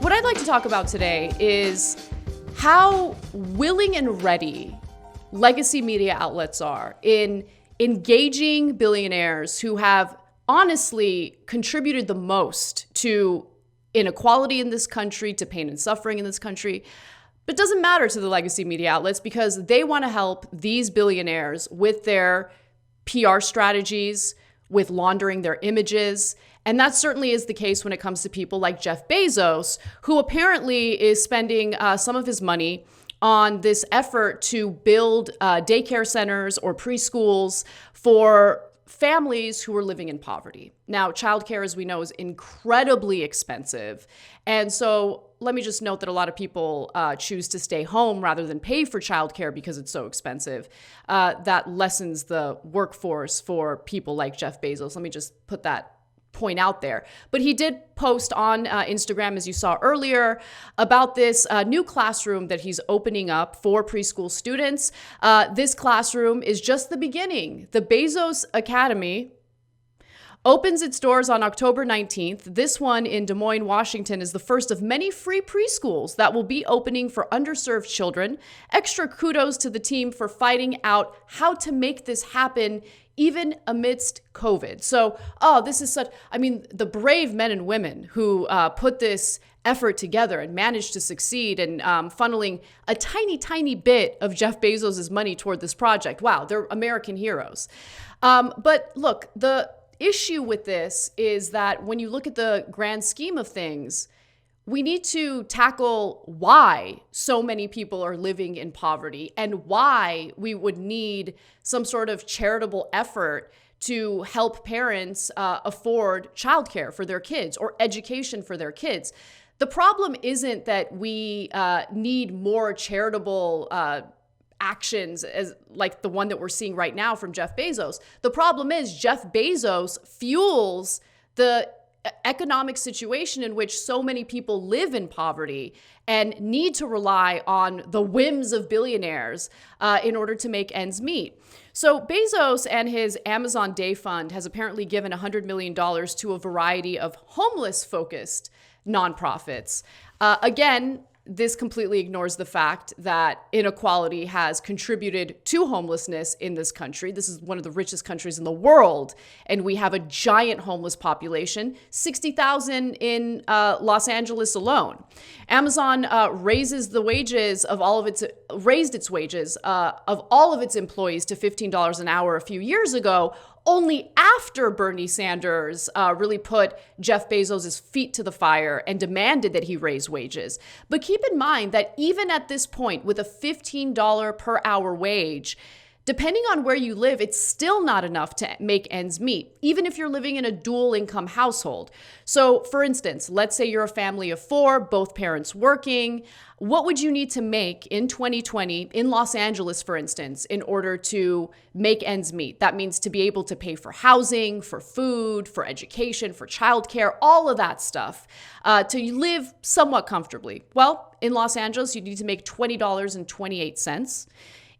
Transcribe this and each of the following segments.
What I'd like to talk about today is how willing and ready legacy media outlets are in engaging billionaires who have honestly contributed the most to inequality in this country, to pain and suffering in this country. But it doesn't matter to the legacy media outlets because they want to help these billionaires with their PR strategies, with laundering their images. And that certainly is the case when it comes to people like Jeff Bezos, who apparently is spending some of his money on this effort to build daycare centers or preschools for families who are living in poverty. Now, childcare, as we know, is incredibly expensive. And so let me just note that a lot of people choose to stay home rather than pay for childcare because it's so expensive. That lessens the workforce for people like Jeff Bezos. Let me just put that point out there. But he did post on Instagram, as you saw earlier, about this new classroom that he's opening up for preschool students. This classroom is just the beginning. The Bezos Academy opens its doors on October 19th. This one in Des Moines, Washington, is the first of many free preschools that will be opening for underserved children. Extra kudos to the team for fighting out how to make this happen even amidst COVID. So, this is the brave men and women who put this effort together and managed to succeed and funneling a tiny, tiny bit of Jeff Bezos' money toward this project. Wow, they're American heroes. But look, the issue with this is that when you look at the grand scheme of things, we need to tackle why so many people are living in poverty and why we would need some sort of charitable effort to help parents afford childcare for their kids or education for their kids. The problem isn't that we need more charitable actions as like the one that we're seeing right now from Jeff Bezos. The problem is Jeff Bezos fuels the economic situation in which so many people live in poverty and need to rely on the whims of billionaires in order to make ends meet. So Bezos and his Amazon Day Fund has apparently given $100 million to a variety of homeless-focused nonprofits. Again, this completely ignores the fact that inequality has contributed to homelessness in this country. This is one of the richest countries in the world, and we have a giant homeless population, 60,000 in Los Angeles alone. Amazon raised its wages of all of its employees to $15 an hour a few years ago, only after Bernie Sanders really put Jeff Bezos' feet to the fire and demanded that he raise wages. But keep in mind that even at this point, with a $15 per hour wage, depending on where you live, it's still not enough to make ends meet, even if you're living in a dual income household. So for instance, let's say you're a family of four, both parents working. What would you need to make in 2020 in Los Angeles, for instance, in order to make ends meet? That means to be able to pay for housing, for food, for education, for childcare, all of that stuff, to live somewhat comfortably. Well, in Los Angeles, you need to make $20.28.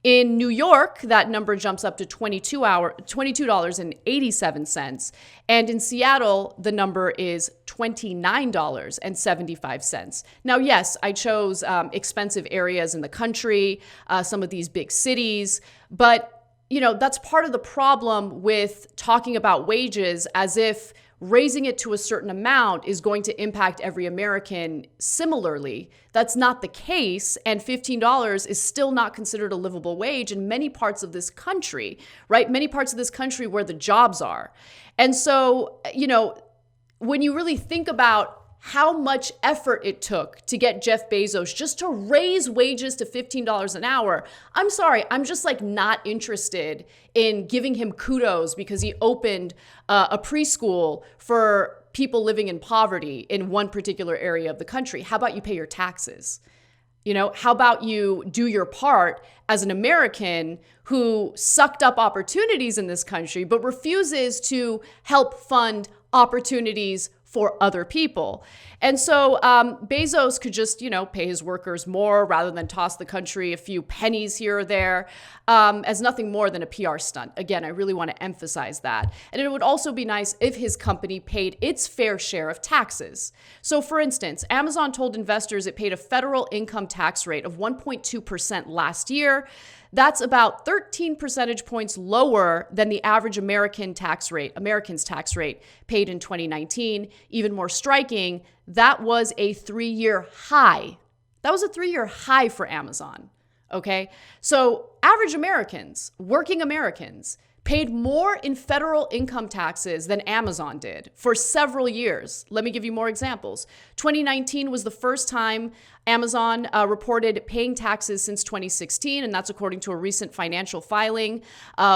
In New York, that number jumps up to $22.87. And in Seattle, the number is $29.75. Now, yes, I chose expensive areas in the country, some of these big cities, but that's part of the problem with talking about wages as if raising it to a certain amount is going to impact every American similarly. That's not the case, and $15 is still not considered a livable wage in many parts of this country, right? Many parts of this country where the jobs are. And so, when you really think about how much effort it took to get Jeff Bezos just to raise wages to $15 an hour, I'm sorry, I'm just not interested in giving him kudos because he opened a preschool for people living in poverty in one particular area of the country. How about you pay your taxes? How about you do your part as an American who sucked up opportunities in this country but refuses to help fund opportunities for other people. And so Bezos could just, pay his workers more rather than toss the country a few pennies here or there as nothing more than a PR stunt. Again, I really want to emphasize that. And it would also be nice if his company paid its fair share of taxes. So for instance, Amazon told investors it paid a federal income tax rate of 1.2% last year. That's about 13 percentage points lower than the average American's tax rate paid in 2019. Even more striking, that was a 3-year high. That was a 3-year high for Amazon. Okay. So average Americans, working Americans, paid more in federal income taxes than Amazon did for several years. Let me give you more examples. 2019 was the first time Amazon reported paying taxes since 2016, and that's according to a recent financial filing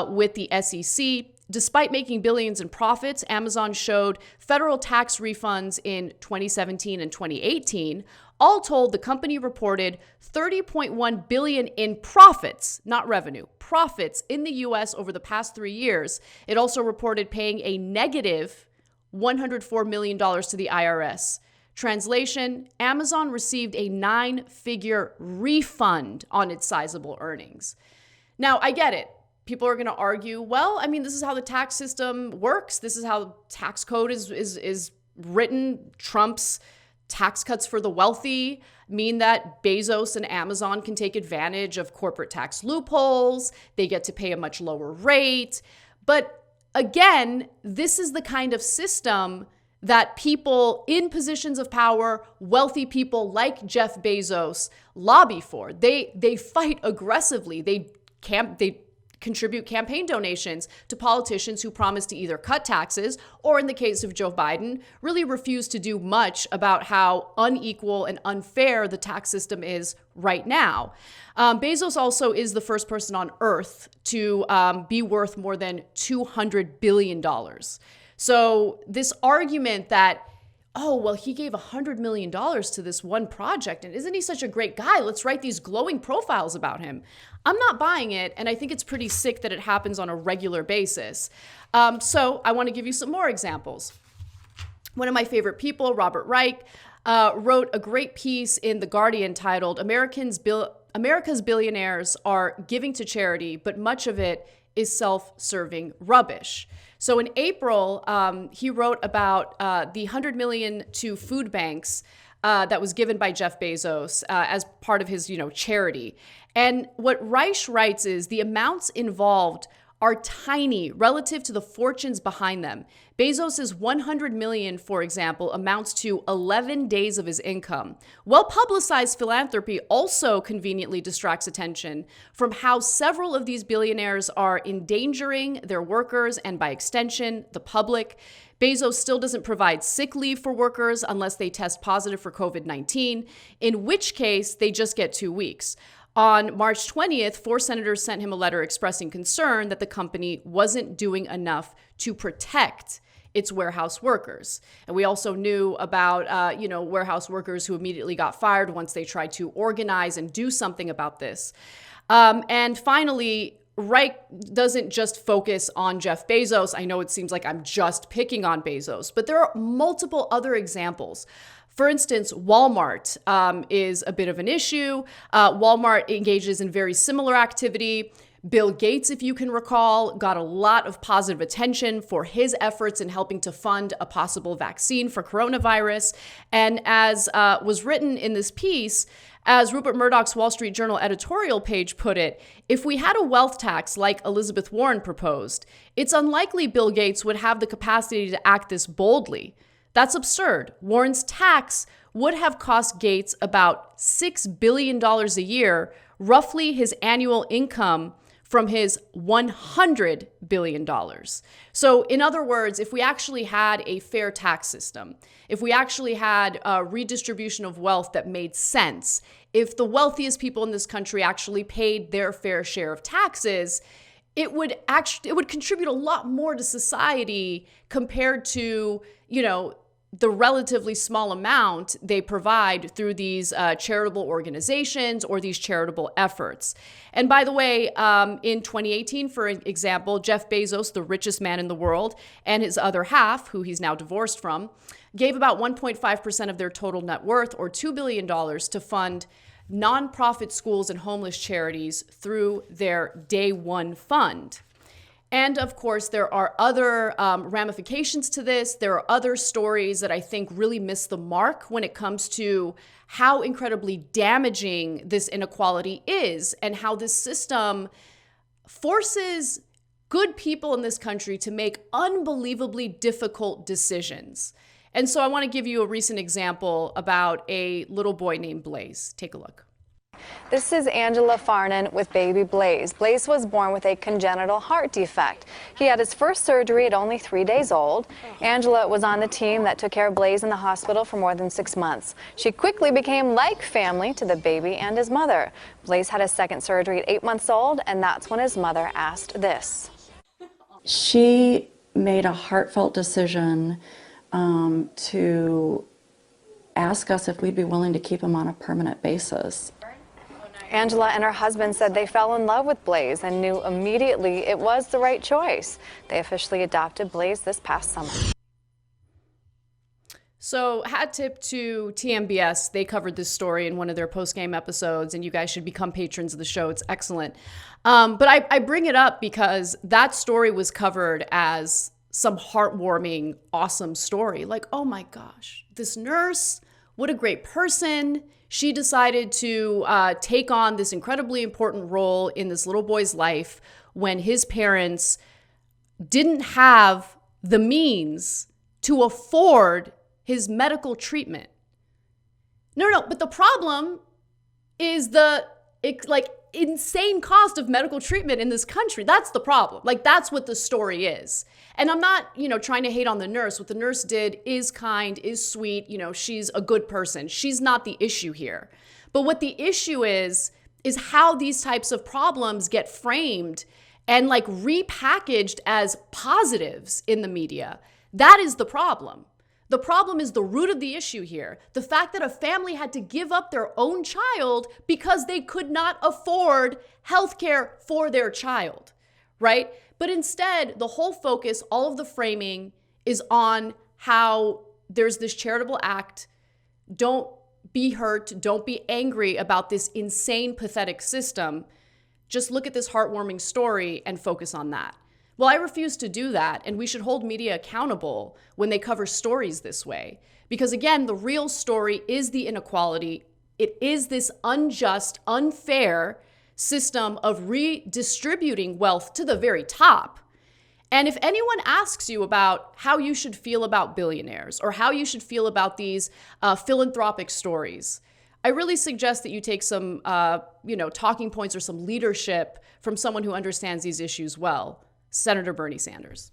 with the SEC. Despite making billions in profits, Amazon showed federal tax refunds in 2017 and 2018. All told, the company reported $30.1 billion in profits, not revenue, profits in the US over the past 3 years. It also reported paying a negative $104 million to the IRS. Translation, Amazon received a 9-figure refund on its sizable earnings. Now, I get it. People are going to argue, well, this is how the tax system works. This is how the tax code is written. Trump's tax cuts for the wealthy mean that Bezos and Amazon can take advantage of corporate tax loopholes. They get to pay a much lower rate. But again, this is the kind of system that people in positions of power, wealthy people like Jeff Bezos, lobby for. They fight aggressively. They contribute campaign donations to politicians who promise to either cut taxes or, in the case of Joe Biden, really refuse to do much about how unequal and unfair the tax system is right now. Bezos also is the first person on earth to be worth more than $200 billion. So this argument that, oh, well, he gave $100 million to this one project, and isn't he such a great guy? Let's write these glowing profiles about him. I'm not buying it, and I think it's pretty sick that it happens on a regular basis. So I want to give you some more examples. One of my favorite people, Robert Reich, wrote a great piece in The Guardian titled, America's billionaires are giving to charity, but much of it is self-serving rubbish. So in April, he wrote about the $100 million to food banks that was given by Jeff Bezos as part of his, charity. And what Reich writes is the amounts involved are tiny relative to the fortunes behind them. Bezos's $100 million, for example, amounts to 11 days of his income. Well-publicized philanthropy also conveniently distracts attention from how several of these billionaires are endangering their workers and, by extension, the public. Bezos still doesn't provide sick leave for workers unless they test positive for COVID-19, in which case they just get 2 weeks. On March 20th, 4 senators sent him a letter expressing concern that the company wasn't doing enough to protect its warehouse workers. And we also knew about, warehouse workers who immediately got fired once they tried to organize and do something about this. And finally, Reich doesn't just focus on Jeff Bezos. I know it seems like I'm just picking on Bezos, but there are multiple other examples. For instance, Walmart is a bit of an issue. Walmart engages in very similar activity. Bill Gates, if you can recall, got a lot of positive attention for his efforts in helping to fund a possible vaccine for coronavirus. And as was written in this piece, as Rupert Murdoch's Wall Street Journal editorial page put it, if we had a wealth tax like Elizabeth Warren proposed, it's unlikely Bill Gates would have the capacity to act this boldly. That's absurd. Warren's tax would have cost Gates about $6 billion a year, roughly his annual income from his $100 billion. So in other words, if we actually had a fair tax system, if we actually had a redistribution of wealth that made sense, if the wealthiest people in this country actually paid their fair share of taxes, it would contribute a lot more to society compared to, the relatively small amount they provide through these charitable organizations or these charitable efforts. And by the way, in 2018, for example, Jeff Bezos, the richest man in the world, and his other half, who he's now divorced from, gave about 1.5% of their total net worth, or $2 billion, to fund nonprofit schools and homeless charities through their Day One Fund. And of course, there are other ramifications to this. There are other stories that I think really miss the mark when it comes to how incredibly damaging this inequality is and how this system forces good people in this country to make unbelievably difficult decisions. And so I want to give you a recent example about a little boy named Blaze. Take a look. This is Angela Farnan with baby Blaze. Blaze was born with a congenital heart defect. He had his first surgery at only 3 days old. Angela was on the team that took care of Blaze in the hospital for more than 6 months. She quickly became like family to the baby and his mother. Blaze had his second surgery at 8 months old, and that's when his mother asked this. She made a heartfelt decision to ask us if we'd be willing to keep him on a permanent basis. Angela and her husband said they fell in love with Blaze and knew immediately it was the right choice. They officially adopted Blaze this past summer. So, hat tip to TMBS. They covered this story in one of their post-game episodes, and you guys should become patrons of the show. It's excellent. But I bring it up because that story was covered as some heartwarming, awesome story. Like, oh my gosh, this nurse, what a great person. She decided to take on this incredibly important role in this little boy's life when his parents didn't have the means to afford his medical treatment. No, but the problem is the insane cost of medical treatment in this country. That's the problem. Like, that's what the story is. And I'm not, trying to hate on the nurse. What the nurse did is kind, is sweet. She's a good person. She's not the issue here. But what the issue is how these types of problems get framed and repackaged as positives in the media. That is the problem. The problem is the root of the issue here. The fact that a family had to give up their own child because they could not afford healthcare for their child, right? But instead, the whole focus, all of the framing is on how there's this charitable act. Don't be hurt. Don't be angry about this insane, pathetic system. Just look at this heartwarming story and focus on that. Well, I refuse to do that, and we should hold media accountable when they cover stories this way. Because again, the real story is the inequality. It is this unjust, unfair system of redistributing wealth to the very top. And if anyone asks you about how you should feel about billionaires or how you should feel about these philanthropic stories, I really suggest that you take some talking points or some leadership from someone who understands these issues well. Senator Bernie Sanders.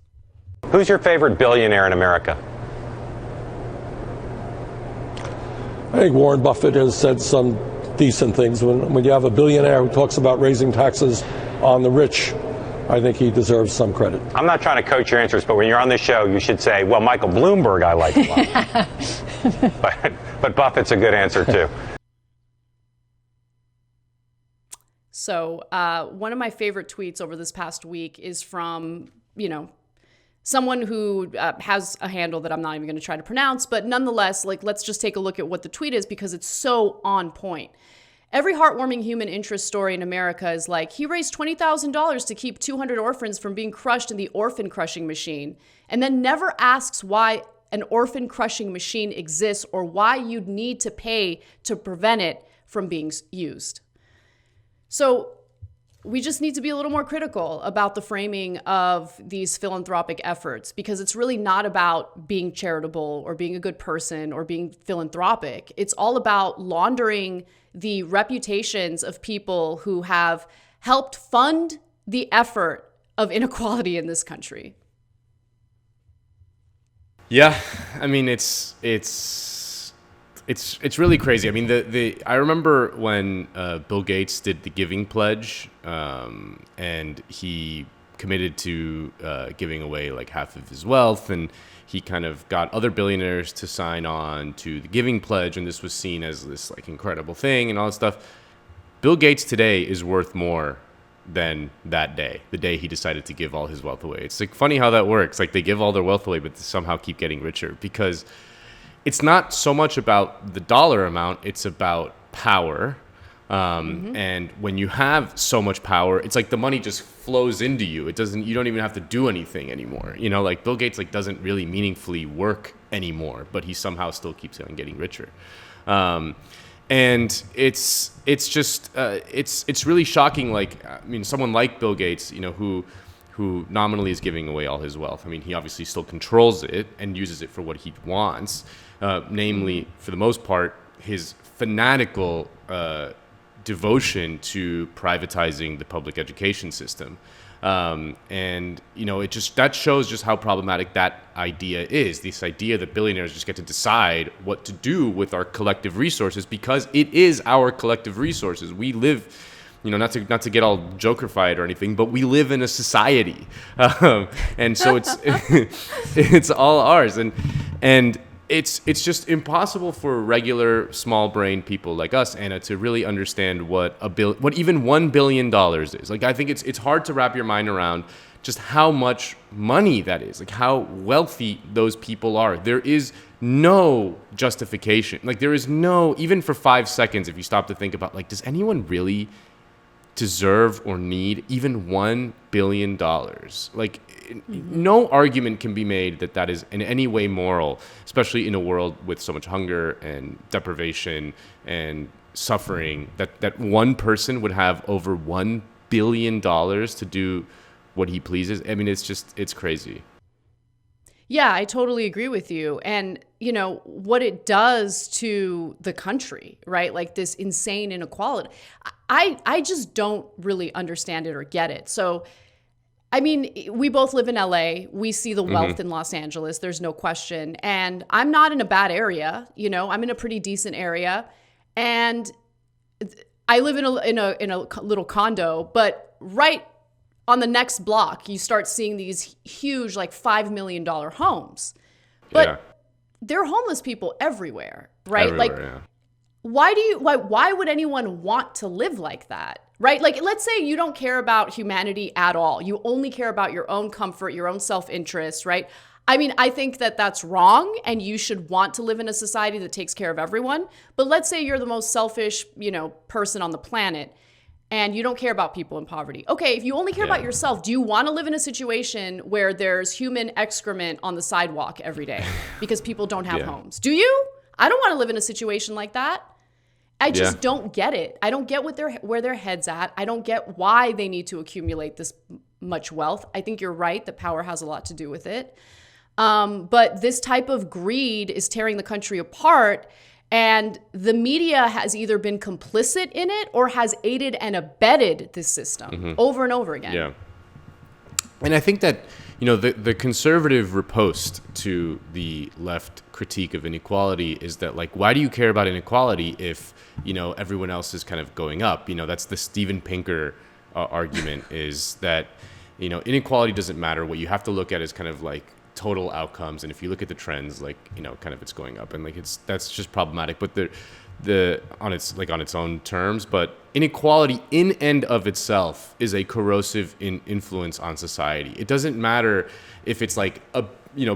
Who's your favorite billionaire in America? I think Warren Buffett has said some decent things. When you have a billionaire who talks about raising taxes on the rich, I think he deserves some credit. I'm not trying to coach your answers, but when you're on the show, you should say, well, Michael Bloomberg I like a lot. but Buffett's a good answer, too. So one of my favorite tweets over this past week is from, someone who has a handle that I'm not even going to try to pronounce, but nonetheless, let's just take a look at what the tweet is because it's so on point. Every heartwarming human interest story in America is he raised $20,000 to keep 200 orphans from being crushed in the orphan crushing machine, and then never asks why an orphan crushing machine exists or why you'd need to pay to prevent it from being used. So we just need to be a little more critical about the framing of these philanthropic efforts because it's really not about being charitable or being a good person or being philanthropic. It's all about laundering the reputations of people who have helped fund the effort of inequality in this country. Yeah, I mean, it's really crazy. I mean, I remember when Bill Gates did the Giving Pledge, and he committed to giving away like half of his wealth, and he kind of got other billionaires to sign on to the Giving Pledge, and this was seen as this like incredible thing and all this stuff. Bill Gates today is worth more than that day, the day he decided to give all his wealth away. It's like funny how that works. Like they give all their wealth away, but they somehow keep getting richer, because it's not so much about the dollar amount, it's about power. And when you have so much power, it's like the money just flows into you. You don't even have to do anything anymore. You know, like Bill Gates like doesn't really meaningfully work anymore, but he somehow still keeps on getting richer. And it's just it's really shocking. Like, I mean, someone like Bill Gates, you know, who nominally is giving away all his wealth. I mean, he obviously still controls it and uses it for what he wants, namely, for the most part, his fanatical devotion to privatizing the public education system. And, you know, that shows just how problematic that idea is. This idea that billionaires just get to decide what to do with our collective resources, because it is our collective resources. We live, you know, not to get all jokerfied or anything, but we live in a society. And so it's all ours. And it's just impossible for regular small-brained people like us, Anna, to really understand what even $1 billion is. Like, I think it's hard to wrap your mind around just how much money that is, like how wealthy those people are. There is no justification. Like, there is no, even for 5 seconds, if you stop to think about, like, does anyone really deserve or need even $1 billion? Like, no argument can be made that is in any way moral, especially in a world with so much hunger and deprivation and suffering, that one person would have over $1 billion to do what he pleases. I mean, it's crazy. Yeah, I totally agree with you. And, you know, what it does to the country, right? Like this insane inequality. I just don't really understand it or get it. So, I mean, we both live in LA. We see the wealth in Los Angeles. There's no question. And I'm not in a bad area. You know, I'm in a pretty decent area. And I live in a little condo, but right on the next block, you start seeing these huge, like $5 million homes. But there are homeless people everywhere, right? Why would anyone want to live like that? Right? Like, let's say you don't care about humanity at all. You only care about your own comfort, your own self-interest, right? I mean, I think that that's wrong, and you should want to live in a society that takes care of everyone. But let's say you're the most selfish, you know, person on the planet, and you don't care about people in poverty. Okay, if you only care about yourself, do you want to live in a situation where there's human excrement on the sidewalk every day because people don't have homes? Do you? I don't want to live in a situation like that. I just don't get it. I don't get where their head's at. I don't get why they need to accumulate this much wealth. I think you're right that power has a lot to do with it. But this type of greed is tearing the country apart, and the media has either been complicit in it or has aided and abetted this system over and over again. Yeah. And I think that, you know, the conservative riposte to the left critique of inequality is that, like, why do you care about inequality if, you know, everyone else is kind of going up? You know, that's the Steven Pinker argument, is that, you know, inequality doesn't matter. What you have to look at is kind of like total outcomes. And if you look at the trends, like, you know, kind of it's going up, and like that's just problematic. But on its own terms, but inequality in and of itself is a corrosive influence on society. It doesn't matter if it's like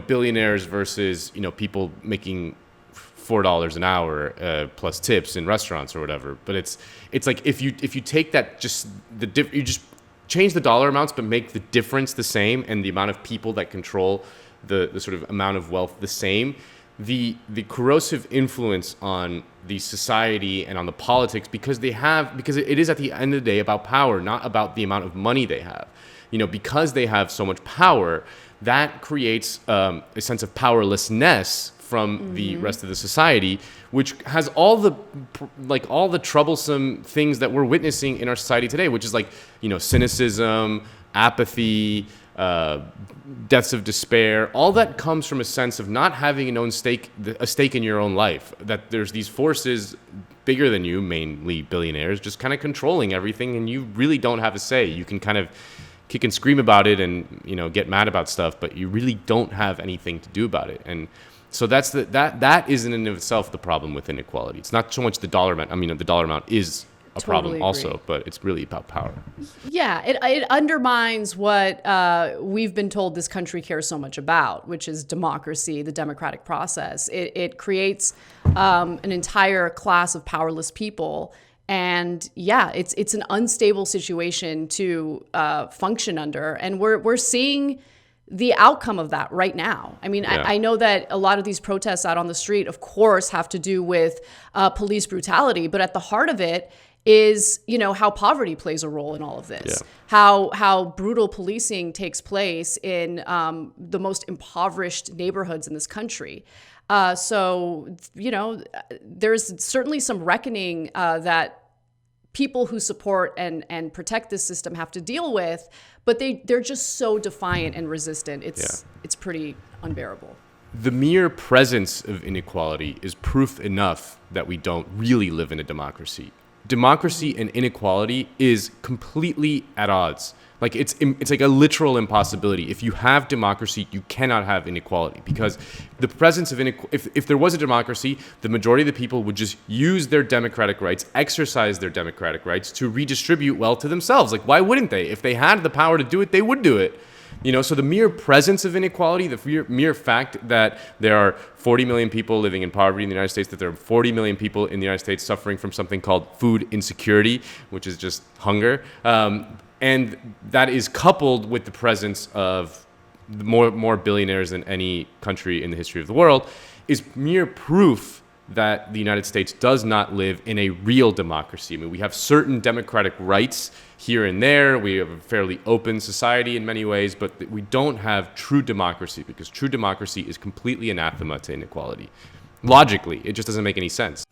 billionaires versus, you know, people making $4 an hour plus tips in restaurants or whatever. But it's like if you take that, you just change the dollar amounts but make the difference the same, and the amount of people that control the sort of amount of wealth the same, the corrosive influence on the society and on the politics, because it is at the end of the day about power, not about the amount of money they have. You know, because they have so much power, that creates a sense of powerlessness from the rest of the society, which has all the troublesome things that we're witnessing in our society today, which is like, you know, cynicism, apathy, deaths of despair. All that comes from a sense of not having a stake in your own life, that there's these forces bigger than you, mainly billionaires, just kind of controlling everything, and you really don't have a say. You can kind of kick and scream about it and, you know, get mad about stuff, but you really don't have anything to do about it. And so that is in and of itself the problem with inequality. It's not so much the dollar amount. I mean, the dollar amount is a Totally problem agree. also, but it's really about power. Yeah, it undermines what we've been told this country cares so much about, which is democracy, the democratic process. It creates an entire class of powerless people. And yeah, it's an unstable situation to function under. And we're seeing the outcome of that right now. I mean, Yeah. I know that a lot of these protests out on the street, of course, have to do with police brutality, but at the heart of it is, you know, how poverty plays a role in all of this. Yeah. How brutal policing takes place in the most impoverished neighborhoods in this country. So, you know, there's certainly some reckoning that people who support and protect this system have to deal with, but they're just so defiant and resistant. It's pretty unbearable. The mere presence of inequality is proof enough that we don't really live in a democracy. Democracy and inequality is completely at odds. Like it's like a literal impossibility. If you have democracy, you cannot have inequality, because the presence of if there was a democracy, the majority of the people would just use their democratic rights, exercise their democratic rights to redistribute wealth to themselves. Like, why wouldn't they? If they had the power to do it, they would do it. You know, so the mere presence of inequality, the mere fact that there are 40 million people living in poverty in the United States, that there are 40 million people in the United States suffering from something called food insecurity, which is just hunger, and that is coupled with the presence of more billionaires than any country in the history of the world, is mere proof that the United States does not live in a real democracy. I mean, we have certain democratic rights here and there. We have a fairly open society in many ways, but we don't have true democracy, because true democracy is completely anathema to inequality. Logically, it just doesn't make any sense.